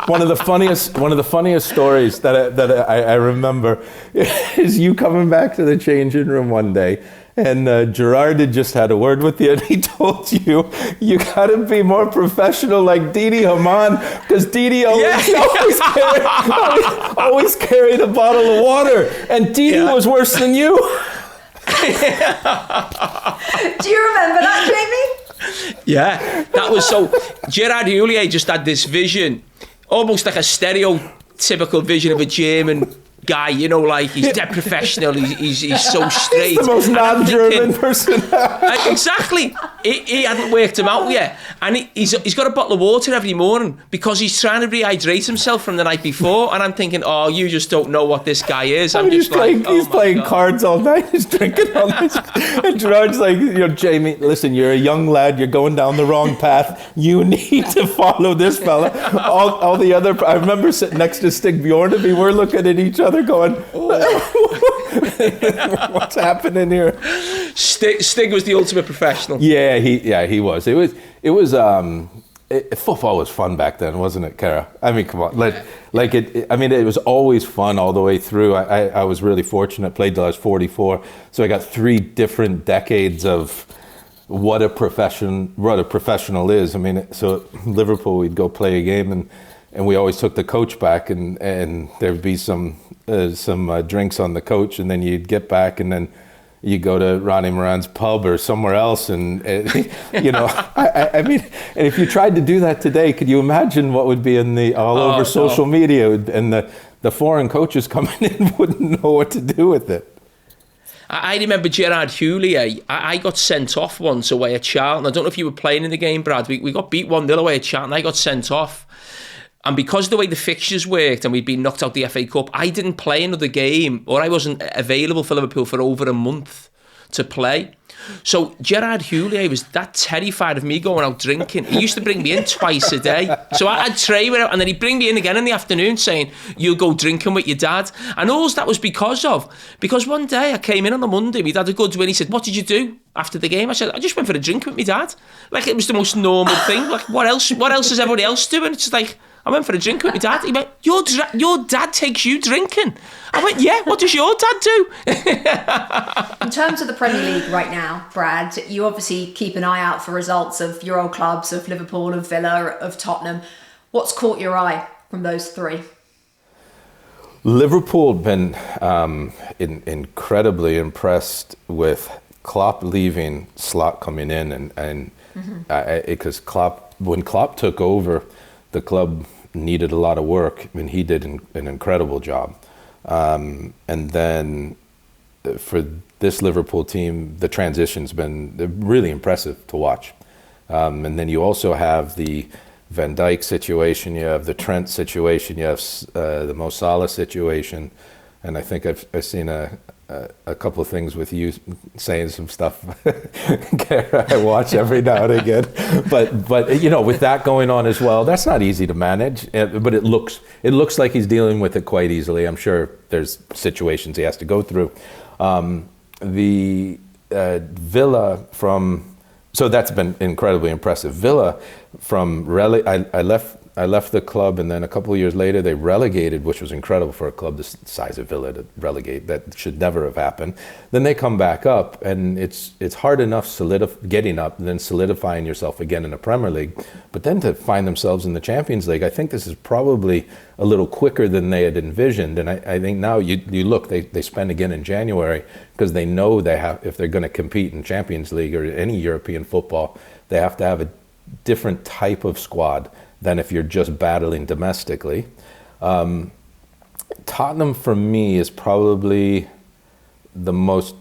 One of the funniest stories that I remember is you coming back to the changing room one day, And Gerard had just had a word with you, and he told you got to be more professional like Didi Hamann, because Didi always carried a bottle of water, and Didi was worse than you. Do you remember that, Jamie? Yeah, that was so. Gerard Houllier just had this vision, almost like a stereotypical vision of a German guy, you know, like he's dead professional, he's so straight. He's the most non-German person. Exactly. He hadn't worked him out yet, and he's got a bottle of water every morning because he's trying to rehydrate himself from the night before. And I'm thinking, oh, you just don't know what this guy is. He's playing cards all night, he's drinking all night, and Gerard's like, Jamie, listen, you're a young lad, you're going down the wrong path. You need to follow this fella. All the other, I remember sitting next to Stig Bjorneby, we're looking at each other going, what's happening here? Stig was the ultimate professional. Yeah, he was. Football was fun back then, wasn't it, Cara? I mean, come on, it was always fun all the way through. I was really fortunate, played till I was 44, so I got 3 different decades of what a professional is. I mean, so at Liverpool, we'd go play a game, and we always took the coach back, and there'd be some drinks on the coach, and then you'd get back, and then you go to Ronnie Moran's pub or somewhere else, and I mean, and if you tried to do that today, could you imagine what would be in the over social media, and the foreign coaches coming in wouldn't know what to do with it. I remember Gerard Houllier. I got sent off once away at Charlton. I don't know if you were playing in the game, Brad. We got beat 1-0 away at Charlton. I got sent off. And because of the way the fixtures worked and we'd been knocked out the FA Cup, I didn't play another game, or I wasn't available for Liverpool for over a month to play. So Gerard Houllier was that terrified of me going out drinking. He used to bring me in twice a day. So I'd train with him, and then he'd bring me in again in the afternoon saying, you'll go drinking with your dad. And all that was because one day I came in on a Monday, we'd had a good win. He said, what did you do after the game? I said, I just went for a drink with my dad. Like, it was the most normal thing. Like, what else is everybody else doing? It's like, I went for a drink with my dad. He went, your dad takes you drinking. I went, yeah, what does your dad do? In terms of the Premier League right now, Brad, you obviously keep an eye out for results of your old clubs, of Liverpool, of Villa, of Tottenham. What's caught your eye from those 3? Liverpool have been incredibly impressed with Klopp leaving, Slot coming in, and because when Klopp took over, the club needed a lot of work. I mean, he did an incredible job. And then for this Liverpool team, the transition's been really impressive to watch. And then you also have the Van Dijk situation, you have the Trent situation, you have the Mo Salah situation, and I think I've seen a couple of things with you saying some stuff I watch every now and again, but with that going on as well, that's not easy to manage, but it looks like he's dealing with it quite easily. I'm sure there's situations he has to go through. The Villa so that's been incredibly impressive. Villa I left the club, and then a couple of years later they relegated, which was incredible for a club the size of Villa to relegate. That should never have happened. Then they come back up, and it's hard enough getting up and then solidifying yourself again in the Premier League. But then to find themselves in the Champions League, I think this is probably a little quicker than they had envisioned. And I think now you look, they spend again in January, because they know they have, if they're going to compete in Champions League or any European football, they have to have a different type of squad than if you're just battling domestically. Tottenham, for me, is probably the most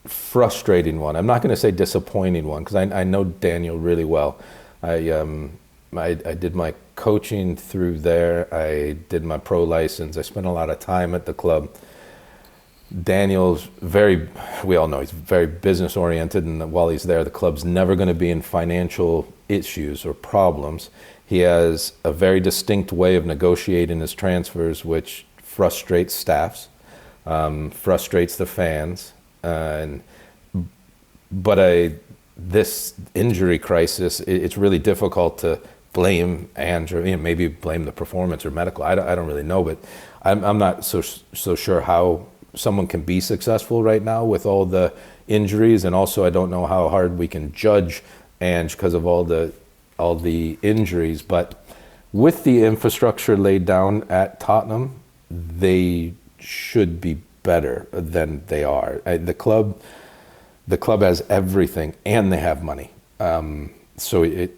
frustrating one. I'm not going to say disappointing one, because I know Daniel really well. I did my coaching through there. I did my pro license. I spent a lot of time at the club. Daniel's we all know he's very business oriented, and while he's there, the club's never going to be in financial issues or problems. He has a very distinct way of negotiating his transfers, which frustrates staffs, frustrates the fans. But this injury crisis, it's really difficult to blame Andrew, maybe blame the performance or medical. I don't really know, but I'm not so sure how someone can be successful right now with all the injuries, and also I don't know how hard we can judge Ange because of all the injuries. But with the infrastructure laid down at Tottenham, they should be better than they are. The club has everything, and they have money. So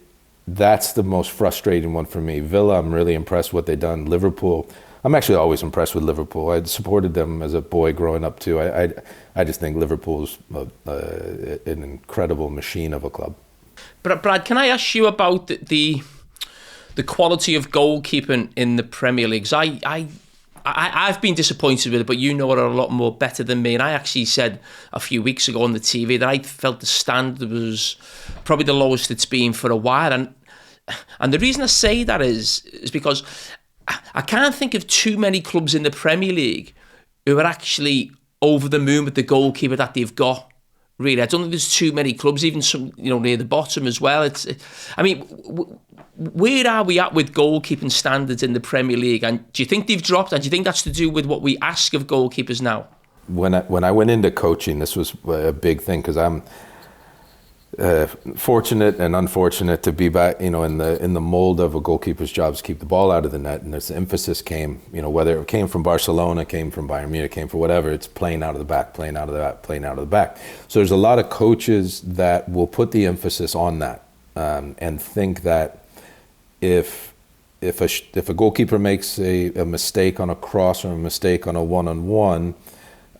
that's the most frustrating one for me. Villa, I'm really impressed with what they've done. Liverpool, I'm actually always impressed with Liverpool. I supported them as a boy growing up too. I just think Liverpool's an incredible machine of a club. But Brad, can I ask you about the quality of goalkeeping in the Premier League? I've been disappointed with it, but you know it a lot more better than me. And I actually said a few weeks ago on the TV that I felt the standard was probably the lowest it's been for a while. And the reason I say that is because I can't think of too many clubs in the Premier League who are actually over the moon with the goalkeeper that they've got. Really, I don't think there's too many clubs, even some near the bottom as well. Where are we at with goalkeeping standards in the Premier League? And do you think they've dropped? And do you think that's to do with what we ask of goalkeepers now? When I went into coaching, this was a big thing because I'm fortunate and unfortunate to be back, in the mold of a goalkeeper's job is keep the ball out of the net, and this emphasis came, whether it came from Barcelona, came from Bayern Munich, came from whatever, it's playing out of the back, playing out of the back, playing out of the back. So there's a lot of coaches that will put the emphasis on that and think that if a goalkeeper makes a mistake on a cross or a mistake on a one-on-one,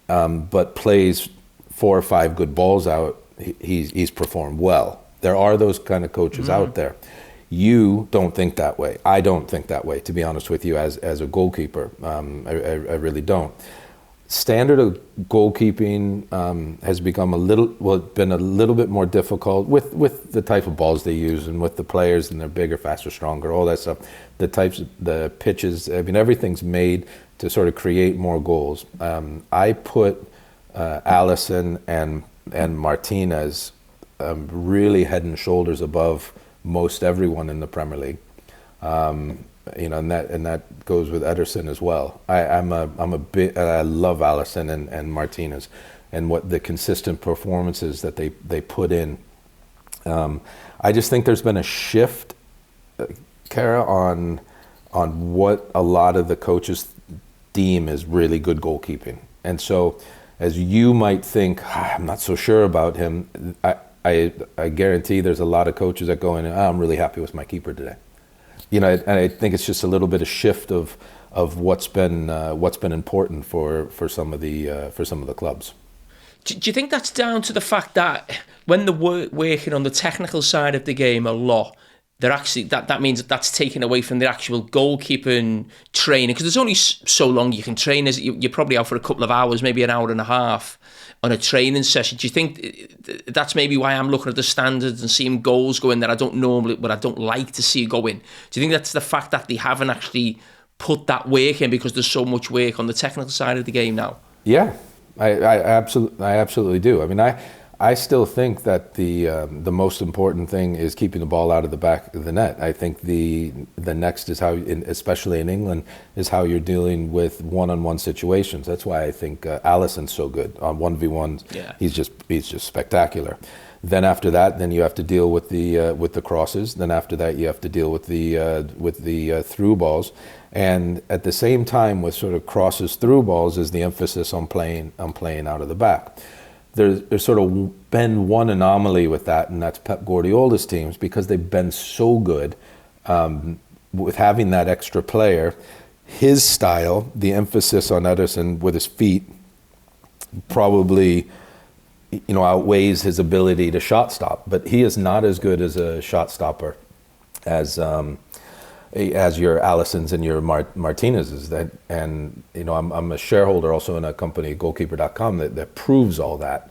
but plays 4 or 5 good balls out, he's performed well. There are those kind of coaches out there. You don't think that way. I don't think that way, to be honest with you, as a goalkeeper. I really don't. Standard of goalkeeping has become been a little bit more difficult with the type of balls they use and with the players, and they're bigger, faster, stronger, all that stuff. The pitches, everything's made to sort of create more goals. I put Alisson and Martinez really head and shoulders above most everyone in the Premier League. And that goes with Ederson as well. I love Alisson and Martinez, and what the consistent performances that they put in. I just think there's been a shift, Cara, on what a lot of the coaches deem as really good goalkeeping. And so, as you might think, I'm not so sure about him, I guarantee there's a lot of coaches that go in and I'm really happy with my keeper today. And I think it's just a little bit of shift of what's been important for some of the clubs. Do you think that's down to the fact that when they're working on the technical side of the game a lot, they're actually that means that's taken away from the actual goalkeeping training? Because there's only so long you can train. You're probably out for a couple of hours, maybe an hour and a half on a training session. Do you think that's maybe why I'm looking at the standards and seeing goals going that I don't like to see going? Do you think that's the fact that they haven't actually put that work in because there's so much work on the technical side of the game now? Yeah, I absolutely do. I still think that the most important thing is keeping the ball out of the back of the net. I think the next is how, especially in England, is how you're dealing with one-on-one situations. That's why I think Alisson's so good on 1v1s. Yeah. He's just spectacular. Then after that, then you have to deal with the crosses. Then after that, you have to deal with the through balls. And at the same time, with sort of crosses through balls, is the emphasis on playing out of the back. There's sort of been one anomaly with that, and that's Pep Guardiola's teams, because they've been so good with having that extra player. His style, the emphasis on Ederson with his feet, probably outweighs his ability to shot stop. But he is not as good as a shot stopper as your Alissons and your Martinez's. I'm a shareholder also in a company, goalkeeper.com, that proves all that.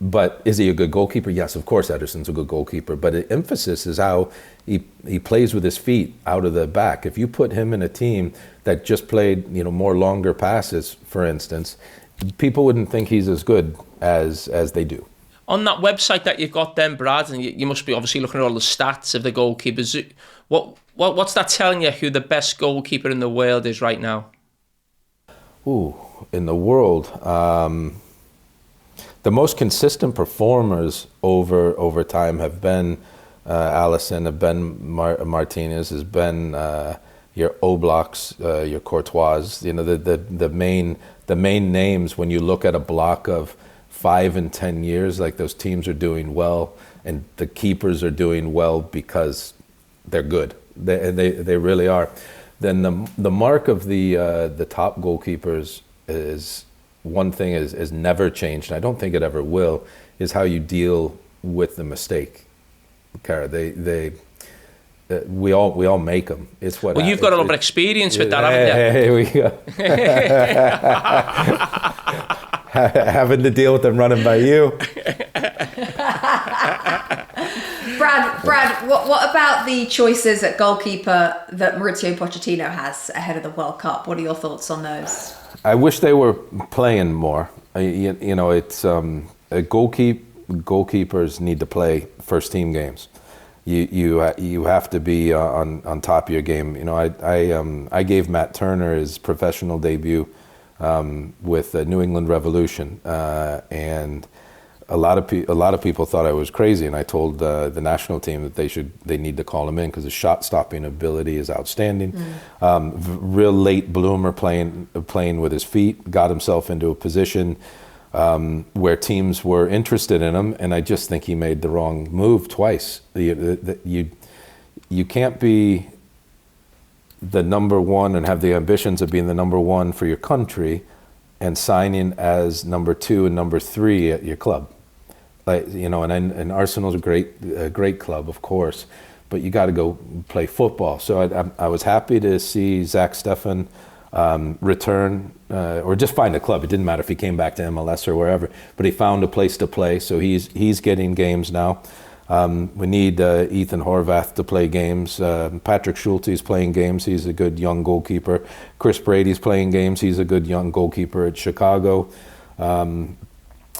But is he a good goalkeeper? Yes, of course Ederson's a good goalkeeper, but the emphasis is how he plays with his feet out of the back. If you put him in a team that just played more longer passes, for instance, people wouldn't think he's as good as they do. On that website that you've got then, Brad, and you must be obviously looking at all the stats of the goalkeepers, what's that telling you who the best goalkeeper in the world is right now? Ooh, in the world, the most consistent performers over time have been Alisson, have been Martinez, has been your Oblaks, your Courtois. The main names when you look at a block of 5 and 10 years, like those teams are doing well, and the keepers are doing well because they're good. They really are. Then the mark of the top goalkeepers is one thing is never changed. And I don't think it ever will. Is how you deal with the mistake. Cara, we all make them. It's what. Well, you've got a lot of experience with that, haven't you? Here we go. Having to deal with them running by you. Brad, what about the choices at goalkeeper that Mauricio Pochettino has ahead of the World Cup? What are your thoughts on those? I wish they were playing more. It's goalkeepers need to play first team games. You have to be on top of your game. I gave Matt Turner his professional debut with the New England Revolution, and a lot of people thought I was crazy, and I told the national team that they need to call him in because his shot stopping ability is outstanding. Real late bloomer playing with his feet, got himself into a position where teams were interested in him, and I just think he made the wrong move twice. You can't be the number one and have the ambitions of being the number one for your country and signing as number 2 and number 3 at your club. And Arsenal's a great club, of course, but you got to go play football. So I was happy to see Zach Steffen return, or just find a club. It didn't matter if he came back to MLS or wherever, but he found a place to play. So he's getting games now. We need Ethan Horvath to play games. Patrick Schulte's playing games. He's a good young goalkeeper. Chris Brady's playing games. He's a good young goalkeeper at Chicago.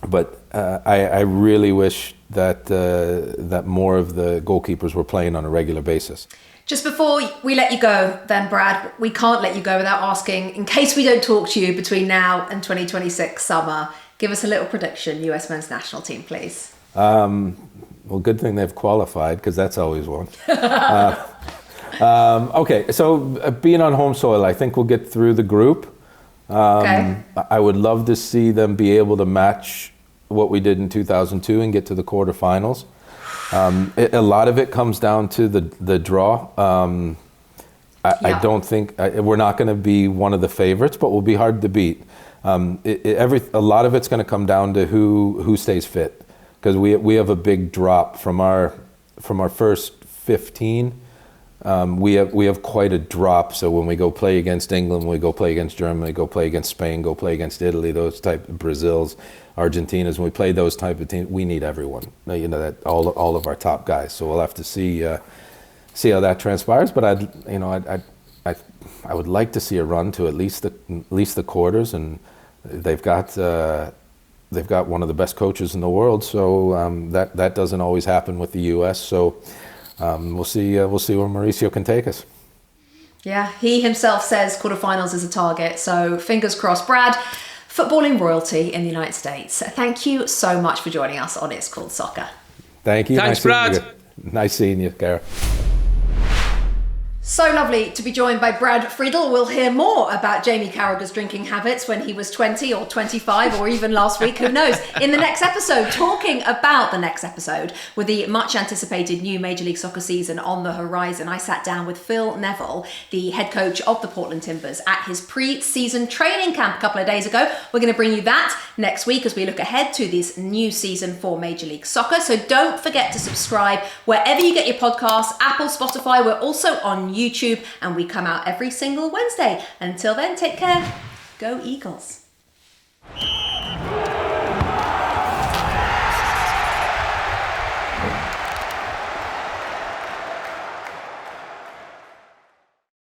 But I really wish that more of the goalkeepers were playing on a regular basis. Just before we let you go, then, Brad, we can't let you go without asking, in case we don't talk to you between now and 2026 summer, give us a little prediction, US men's national team, please. Well, good thing they've qualified, because that's always one. Okay, so being on home soil, I think we'll get through the group. Okay. I would love to see them be able to match what we did in 2002 and get to the quarterfinals. A lot of it comes down to the draw. I don't think we're not going to be one of the favorites, but we'll be hard to beat. A lot of it's going to come down to who stays fit, because we have a big drop from our first 15. We have quite a drop. So when we go play against England, when we go play against Germany, go play against Spain, go play against Italy, those type of Brazils, Argentinas, when we play those type of teams, we need everyone. That all of our top guys. So we'll have to see how that transpires. But I would like to see a run to at least the quarters, and they've got one of the best coaches in the world. So that doesn't always happen with the U.S. So. We'll see where Mauricio can take us. Yeah, he himself says quarterfinals is a target, so fingers crossed. Brad, footballing royalty in the United States, thank you so much for joining us on It's Called Soccer. Thank you. Thanks, Brad. Nice seeing you, Cara. So lovely to be joined by Brad Friedel. We'll hear more about Jamie Carragher's drinking habits when he was 20 or 25 or even last week, who knows, in the next episode. Talking about the next episode, with the much anticipated new Major League Soccer season on the horizon, I sat down with Phil Neville, the head coach of the Portland Timbers, at his pre-season training camp a couple of days ago. We're going to bring you that next week as we look ahead to this new season for Major League Soccer. So don't forget to subscribe wherever you get your podcasts, Apple, Spotify. We're also on YouTube, and we come out every single Wednesday. Until then, take care. Go Eagles.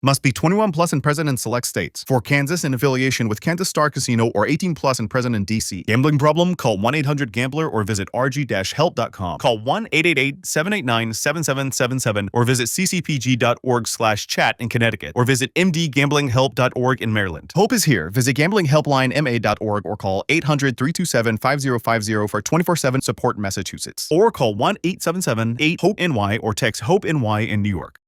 Must be 21 plus and present in select states. For Kansas, in affiliation with Kansas Star Casino, or 18 plus and present in D.C. Gambling problem? Call 1-800-GAMBLER or visit rg-help.com. Call 1-888-789-7777 or visit ccpg.org/chat in Connecticut or visit mdgamblinghelp.org in Maryland. Hope is here. Visit gamblinghelplinema.org or call 800-327-5050 for 24/7 support in Massachusetts. Or call 1-877-8-HOPE-NY or text HOPE-NY in New York.